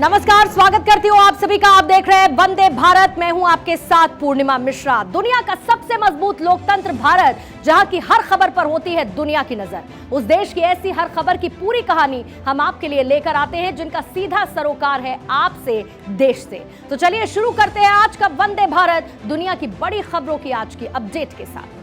नमस्कार, स्वागत करती हूँ आप सभी का। आप देख रहे हैं वंदे भारत। मैं हूँ आपके साथ पूर्णिमा मिश्रा। दुनिया का सबसे मजबूत लोकतंत्र भारत, जहाँ की हर खबर पर होती है दुनिया की नजर। उस देश की ऐसी हर खबर की पूरी कहानी हम आपके लिए लेकर आते हैं, जिनका सीधा सरोकार है आपसे, देश से। तो चलिए शुरू करते हैं आज का वंदे भारत, दुनिया की बड़ी खबरों की आज की अपडेट के साथ।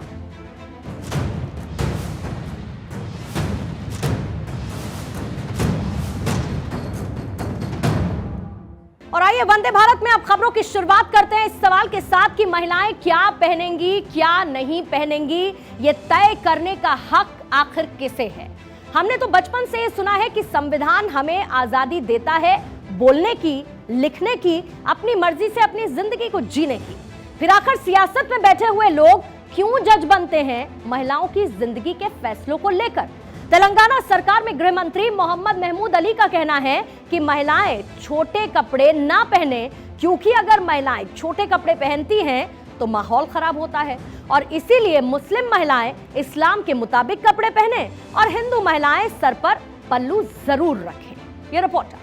और आइए वंदे भारत में अब खबरों की शुरुआत करते हैं इस सवाल के साथ कि महिलाएं क्या पहनेंगी, क्या नहीं पहनेंगी, ये तय करने का हक आखिर किसे है। हमने तो बचपन से ये सुना है कि संविधान हमें आजादी देता है बोलने की, लिखने की, अपनी मर्जी से अपनी जिंदगी को जीने की। फिर आखिर सियासत में बैठे हुए लोग क्यों जज बनते हैं महिलाओं की जिंदगी के फैसलों को लेकर। तेलंगाना सरकार में गृह मंत्री मोहम्मद महमूद अली का कहना है कि महिलाएं छोटे कपड़े ना पहने, क्योंकि अगर महिलाएं छोटे कपड़े पहनती हैं तो माहौल खराब होता है और इसीलिए मुस्लिम महिलाएं इस्लाम के मुताबिक कपड़े पहने और हिंदू महिलाएं सर पर पल्लू जरूर रखें। ये रिपोर्ट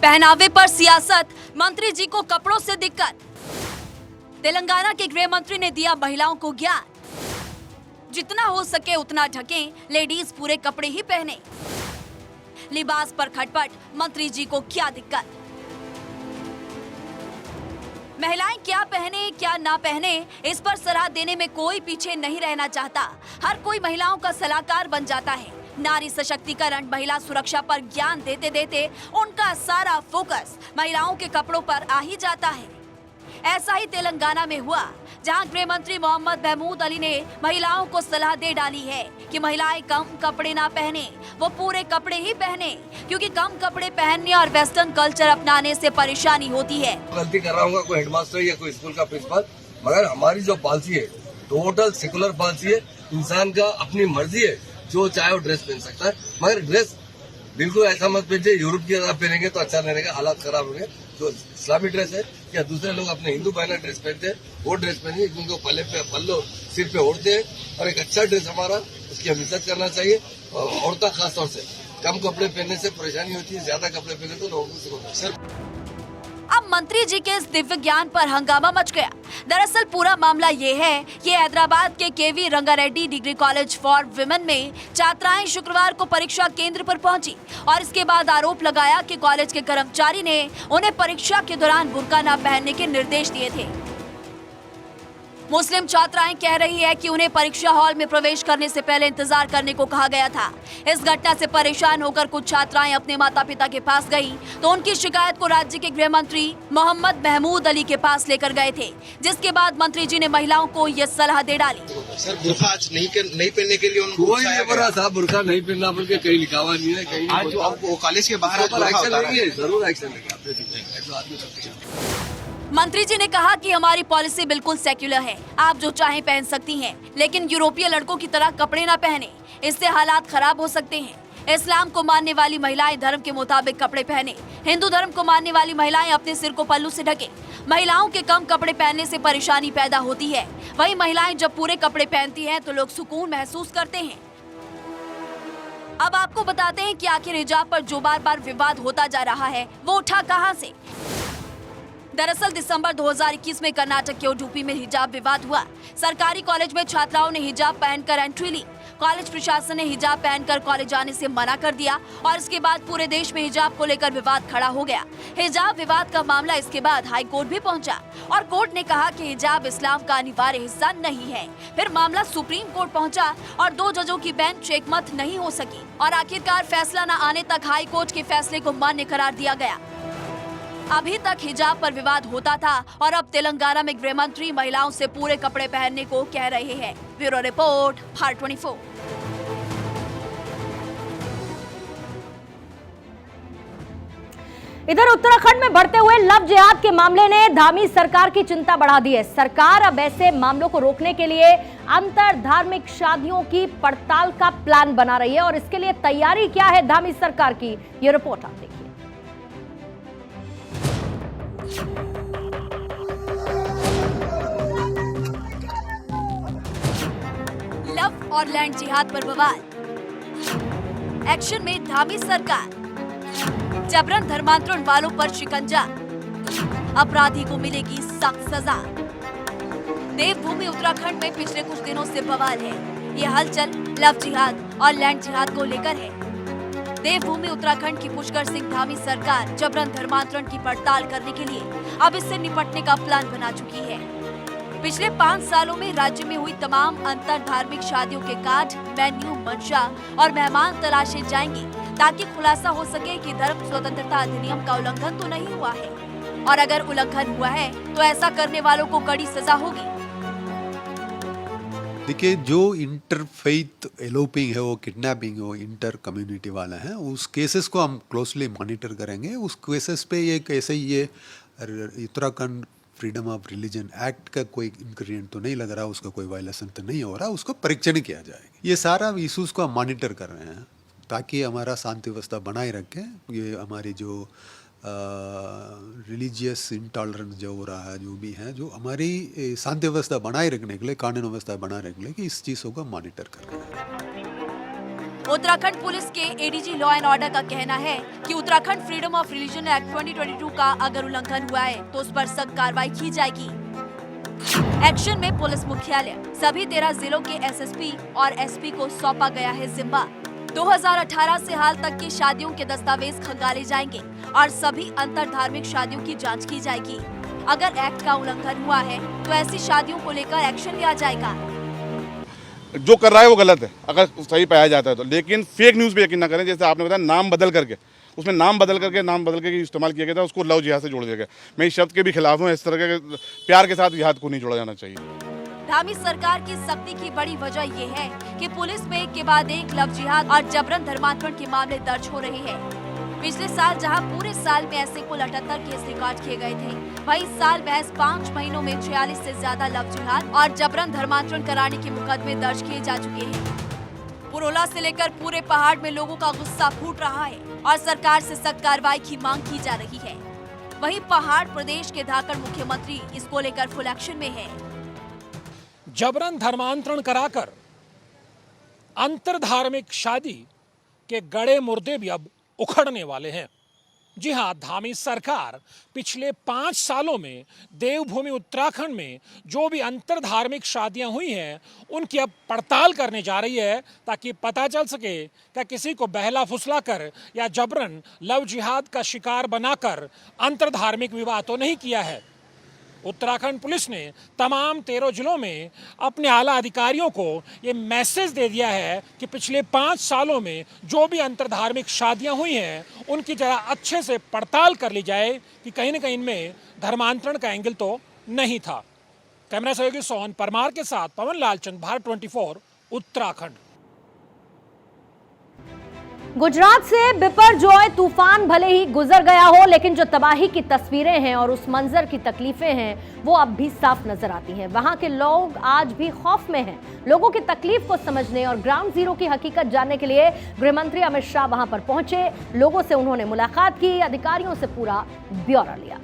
पहनावे पर सियासत, मंत्री जी को कपड़ों से दिक्कत। तेलंगाना के गृह मंत्री ने दिया महिलाओं को ज्ञान, जितना हो सके उतना ढकें, लेडीज पूरे कपड़े ही पहने। लिबास पर खटपट, मंत्री जी को क्या दिक्कत। महिलाएं क्या पहने क्या ना पहने, इस पर सलाह देने में कोई पीछे नहीं रहना चाहता। हर कोई महिलाओं का सलाहकार बन जाता है। नारी सशक्तिकरण, महिला सुरक्षा पर ज्ञान देते देते उनका सारा फोकस महिलाओं के कपड़ों पर आ ही जाता है। ऐसा ही तेलंगाना में हुआ, जहां गृह मंत्री मोहम्मद महमूद अली ने महिलाओं को सलाह दे डाली है कि महिलाएं कम कपड़े ना पहने, वो पूरे कपड़े ही पहने, क्योंकि कम कपड़े पहनने और वेस्टर्न कल्चर अपनाने से परेशानी होती है। गलती कर रहा हूँ कोई हेडमास्टर या कोई स्कूल का प्रिंसिपल, मगर हमारी जो पॉलिसी है टोटल सेकुलर पॉलिसी है। इंसान का अपनी मर्जी है, जो चाहे वो ड्रेस पहन सकता है, मगर ड्रेस बिल्कुल ऐसा मत पहनिए यूरोप की तरह पहनेंगे तो अच्छा नहीं रहेगा, हालात खराब होंगे। जो इस्लामी ड्रेस है या दूसरे लोग अपने हिंदू बहना ड्रेस पहनते हैं, वो ड्रेस पहनिए, जिनको पल्लो सिर पे ओढ़ते हैं। और एक अच्छा ड्रेस हमारा, उसकी हम इज्जत करना चाहिए। और औरतें खासतौर से कम कपड़े पहनने से परेशानी होती है, ज्यादा कपड़े पहने तो लोगों से होता है। सर अब मंत्री जी के इस दिव्य ज्ञान पर हंगामा मच गया। दरअसल पूरा मामला ये है कि हैदराबाद के KV Rangareddy degree college for women में छात्राएं शुक्रवार को परीक्षा केंद्र पर पहुंची और इसके बाद आरोप लगाया कि कॉलेज के कर्मचारी ने उन्हें परीक्षा के दौरान बुर्का न पहनने के निर्देश दिए थे। मुस्लिम छात्राएं कह रही है कि उन्हें परीक्षा हॉल में प्रवेश करने से पहले इंतजार करने को कहा गया था। इस घटना से परेशान होकर कुछ छात्राएं अपने माता पिता के पास गईं, तो उनकी शिकायत को राज्य के गृह मंत्री मोहम्मद महमूद अली के पास लेकर गए थे, जिसके बाद मंत्री जी ने महिलाओं को ये सलाह दे डाली। सर बुर्का आज नहीं पहनने के लिए उनको कोई नहीं बोला साहब, बुर्का नहीं पहनना बोल के कहीं लिखा हुआ नहीं है। कहीं आज आपको कॉलेज के बाहर एक्शन लेंगे, जरूर एक्शन लेंगे। मंत्री जी ने कहा कि हमारी पॉलिसी बिल्कुल सेक्युलर है, आप जो चाहें पहन सकती हैं, लेकिन यूरोपीय लड़कों की तरह कपड़े ना पहने, इससे हालात खराब हो सकते हैं। इस्लाम को मानने वाली महिलाएं धर्म के मुताबिक कपड़े पहने, हिंदू धर्म को मानने वाली महिलाएं अपने सिर को पल्लू से ढके। महिलाओं के कम कपड़े पहनने से परेशानी पैदा होती है, वहीं महिलाएं जब पूरे कपड़े पहनती हैं तो लोग सुकून महसूस करते हैं। अब आपको बताते हैं कि आखिर हिजाब पर जो बार बार विवाद होता जा रहा है, वो उठा कहां से। दरअसल दिसंबर 2021 में कर्नाटक के उडुपी में हिजाब विवाद हुआ। सरकारी कॉलेज में छात्राओं ने हिजाब पहनकर एंट्री ली। कॉलेज प्रशासन ने हिजाब पहनकर कॉलेज आने से मना कर दिया और इसके बाद पूरे देश में हिजाब को लेकर विवाद खड़ा हो गया। हिजाब विवाद का मामला इसके बाद हाई कोर्ट भी पहुंचा और कोर्ट ने कहा कि हिजाब इस्लाम का अनिवार्य हिस्सा नहीं है। फिर मामला सुप्रीम कोर्ट पहुंचा और 2 जजों की बेंच एकमत नहीं हो सकी और आखिरकार फैसला न आने तक हाई कोर्ट के फैसले को मान्य करार दिया गया। अभी तक हिजाब पर विवाद होता था और अब तेलंगाना में गृह मंत्री महिलाओं से पूरे कपड़े पहनने को कह रहे हैं। Bureau report, Bharat 24। इधर उत्तराखंड में बढ़ते हुए लव जिहाद के मामले ने धामी सरकार की चिंता बढ़ा दी है। सरकार अब ऐसे मामलों को रोकने के लिए अंतर धार्मिक शादियों की पड़ताल का प्लान बना रही है और इसके लिए तैयारी क्या है धामी सरकार की, ये रिपोर्ट आप देखिए। और लैंड जिहाद पर बवाल। एक्शन में धामी सरकार, जबरन धर्मांतरण वालों पर शिकंजा, अपराधी को मिलेगी सख्त सजा। देवभूमि उत्तराखंड में पिछले कुछ दिनों से बवाल है। ये हलचल लव जिहाद और लैंड जिहाद को लेकर है। देवभूमि उत्तराखंड की पुष्कर सिंह धामी सरकार जबरन धर्मांतरण की पड़ताल करने के लिए अब इससे निपटने का प्लान बना चुकी है। पिछले 5 सालों में राज्य में हुई तमाम अंतर धार्मिक शादियों के कार्ड, मेन्यू, मंशा और मेहमान तलाशे जाएंगे ताकि खुलासा हो सके कि धर्म स्वतंत्रता अधिनियम का उल्लंघन तो नहीं हुआ है, और अगर उल्लंघन हुआ है तो ऐसा करने वालों को कड़ी सजा होगी। देखिए, जो इंटरफेथ एलोपिंग है, वो किडनैपिंग है, वो इंटर कम्युनिटी वाला है, उस केसेस को हम क्लोजली मॉनिटर करेंगे। उस केसेस पे ये कैसे ये Uttarakhand freedom of religion act का कोई इंग्रेडिएंट तो नहीं लग रहा, उसका कोई वायलेशन तो नहीं हो रहा, उसको परीक्षण किया जाएगा। ये सारा इशूज को हम मॉनिटर कर रहे हैं ताकि हमारा शांति व्यवस्था बनाए रखें। ये हमारी जो रिलीजियस इंटॉलरेंस जो हो रहा है, जो भी है, जो हमारी शांति व्यवस्था बनाए रखने के लिए, कानून व्यवस्था बनाए रखने के लिए, कि इस चीज़ों को मॉनिटर कर रहे हैं। उत्तराखंड पुलिस के एडीजी लॉ एंड ऑर्डर का कहना है कि Uttarakhand freedom of religion act 2022 का अगर उल्लंघन हुआ है तो उस पर सख्त कार्रवाई की जाएगी। एक्शन में पुलिस मुख्यालय, सभी 13 जिलों के एसएसपी और एसपी को सौंपा गया है जिम्मा। 2018 से हाल तक की शादियों के दस्तावेज खंगाले जाएंगे और सभी अंतर धार्मिक शादियों की जांच की जाएगी। अगर एक्ट का उल्लंघन हुआ है तो ऐसी शादियों को लेकर एक्शन लिया जाएगा। जो कर रहा है वो गलत है अगर सही पाया जाता है तो, लेकिन फेक न्यूज़ पे यकीन न करें। जैसे आपने बताया, नाम बदल करके इस्तेमाल किया गया था, उसको लव जिहाद से जोड़ दिया गया। मैं इस शब्द के भी खिलाफ हूँ। इस तरह के प्यार के साथ जिहाद को नहीं जोड़ा जाना चाहिए। धामी सरकार की सख्ती की बड़ी वजह ये है कि पुलिस में एक के बाद एक लव जिहाद और जबरन धर्मांतरण के मामले दर्ज हो रहे हैं। पिछले साल जहां पूरे साल में ऐसे कुल 78 केस रिकॉर्ड किए गए थे, वहीं इस साल महज 5 महीनों में 46 से ज्यादा लव जिहाद और जबरन धर्मांतरण कराने के मुकदमे दर्ज किए जा चुके हैं। पुरोला से लेकर पूरे पहाड़ में लोगों का गुस्सा फूट रहा है और सरकार से सख्त कार्रवाई की मांग की जा रही है। वहीं पहाड़ प्रदेश के धाकड़ मुख्यमंत्री इसको लेकर फुल एक्शन में है। जबरन धर्मांतरण कराकर अंतरधार्मिक शादी के गड़े मुर्दे भी अब उखड़ने वाले हैं। जी हां, धामी सरकार पिछले 5 सालों में देवभूमि उत्तराखंड में जो भी अंतरधार्मिक शादियां हुई हैं उनकी अब पड़ताल करने जा रही है ताकि पता चल सके कि किसी को बहला फुसला कर या जबरन लव जिहाद का शिकार बनाकर अंतरधार्मिक विवाह तो नहीं किया है। उत्तराखंड पुलिस ने तमाम 13 जिलों में अपने आला अधिकारियों को ये मैसेज दे दिया है कि पिछले 5 सालों में जो भी अंतरधार्मिक शादियां हुई हैं उनकी जरा अच्छे से पड़ताल कर ली जाए कि कहीं न कहीं इनमें धर्मांतरण का एंगल तो नहीं था। कैमरा सहयोगी सोहन परमार के साथ पवन लालचंद, भारत 24, उत्तराखंड। गुजरात से बिपरजॉय तूफान भले ही गुजर गया हो, लेकिन जो तबाही की तस्वीरें हैं और उस मंजर की तकलीफें हैं वो अब भी साफ नजर आती हैं। वहां के लोग आज भी खौफ में हैं। लोगों की तकलीफ को समझने और ग्राउंड जीरो की हकीकत जानने के लिए गृह मंत्री अमित शाह वहां पर पहुंचे। लोगों से उन्होंने मुलाकात की, अधिकारियों से पूरा ब्यौरा लिया।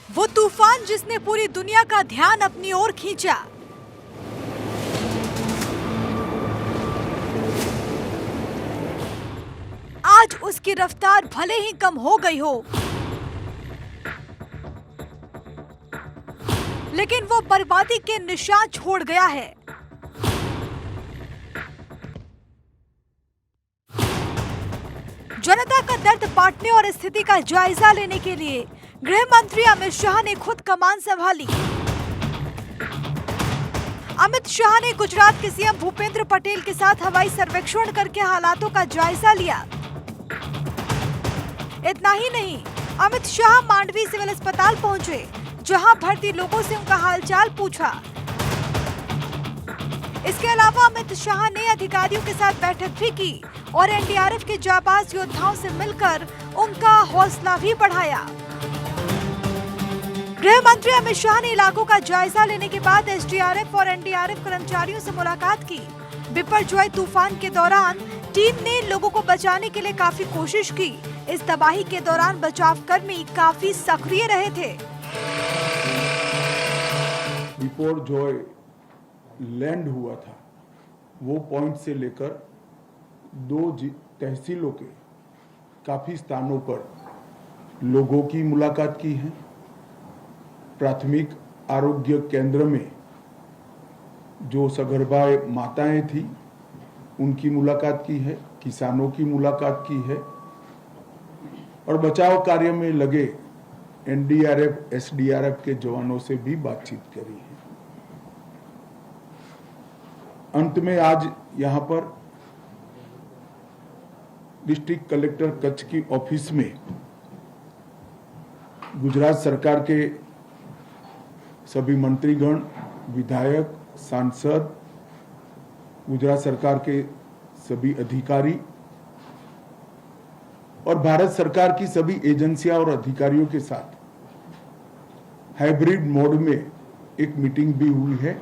वो तूफान जिसने पूरी दुनिया का ध्यान अपनी ओर खींचा, आज उसकी रफ्तार भले ही कम हो गई हो, लेकिन वो बर्बादी के निशान छोड़ गया है। जनता का दर्द बांटने और स्थिति का जायजा लेने के लिए गृह मंत्री अमित शाह ने खुद कमान संभाली। अमित शाह ने गुजरात के सीएम भूपेंद्र पटेल के साथ हवाई सर्वेक्षण करके हालातों का जायजा लिया। इतना ही नहीं, अमित शाह मांडवी सिविल अस्पताल पहुंचे, जहां भर्ती लोगों से उनका हालचाल पूछा। इसके अलावा अमित शाह ने अधिकारियों के साथ बैठक भी की और एनडीआरएफ के जाबाज योद्धाओं से मिलकर उनका हौसला भी बढ़ाया। गृह मंत्री अमित शाह ने इलाकों का जायजा लेने के बाद एसडीआरएफ और एनडीआरएफ कर्मचारियों से मुलाकात की। बिपरजॉय तूफान के दौरान टीम ने लोगों को बचाने के लिए काफी कोशिश की। इस तबाही के दौरान बचाव कर्मी काफी सक्रिय रहे थे। बिपरजॉय लैंड हुआ था, वो पॉइंट से लेकर 2 तहसीलों के काफी स्थानों पर लोगों की मुलाकात की है। प्राथमिक आरोग्य केंद्र में जो सगर्भा माताएं थी उनकी मुलाकात की है, किसानों की मुलाकात की है और बचाव कार्य में लगे एनडीआरएफ, एसडीआरएफ के जवानों से भी बातचीत करी है। अंत में आज यहां पर डिस्ट्रिक्ट कलेक्टर कच्छ की ऑफिस में गुजरात सरकार के सभी मंत्रीगण, विधायक, सांसद, गुजरात सरकार के सभी अधिकारी और भारत सरकार की सभी एजेंसियां और अधिकारियों के साथ हाइब्रिड मोड में एक मीटिंग भी हुई है।